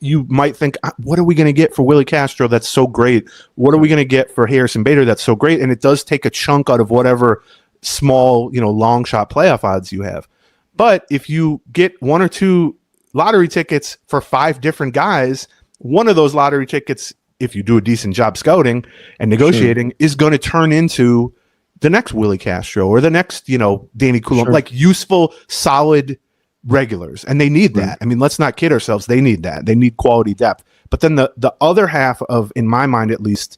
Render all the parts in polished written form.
you might think, what are we going to get for Willi Castro that's so great? What are we going to get for Harrison Bader that's so great? And it does take a chunk out of whatever small, long shot playoff odds you have. But if you get one or two lottery tickets for 5 different guys, one of those lottery tickets, if you do a decent job scouting and negotiating, is going to turn into the next Willi Castro or the next, Danny Coulomb, like useful, solid regulars. And they need that. I mean, let's not kid ourselves. They need that. They need quality depth. But then the other half of, in my mind at least,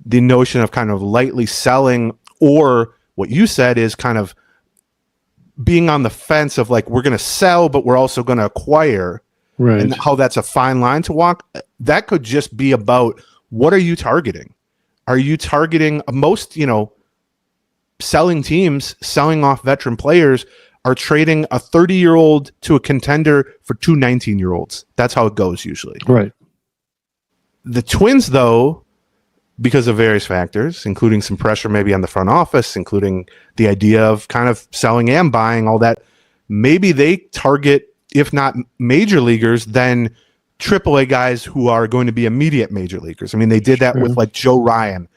the notion of kind of lightly selling, or what you said is kind of being on the fence of like, we're going to sell, but we're also going to acquire. Right. And how that's a fine line to walk. That could just be about, what are you targeting? Are you targeting most, selling teams, selling off veteran players are trading a 30-year-old to a contender for 2 19-year-olds. That's how it goes usually. Right. The Twins, though, because of various factors, including some pressure maybe on the front office, including the idea of kind of selling and buying, all that, maybe they target, if not major leaguers, then AAA guys who are going to be immediate major leaguers. I mean, they did that with like Joe Ryan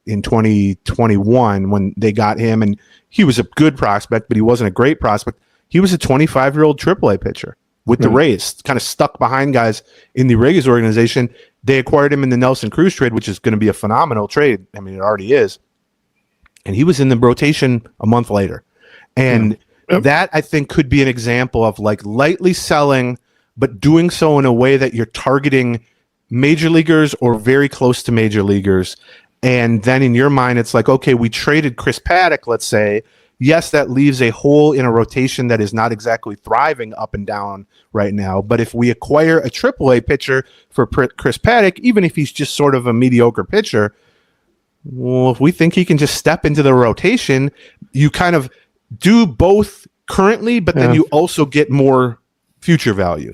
in 2021 when they got him, and he was a good prospect, but he wasn't a great prospect. He was a 25-year-old AAA pitcher with the Rays, kind of stuck behind guys in the Rays organization. They acquired him in the Nelson Cruz trade, which is going to be a phenomenal trade. I mean, it already is. And he was in the rotation a month later. And that, I think, could be an example of like lightly selling, but doing so in a way that you're targeting major leaguers or very close to major leaguers. And then in your mind, it's like, okay, we traded Chris Paddock, let's say. Yes, that leaves a hole in a rotation that is not exactly thriving up and down right now. But if we acquire a AAA pitcher for Chris Paddock, even if he's just sort of a mediocre pitcher, well, if we think he can just step into the rotation, you kind of do both currently, but then you also get more future value.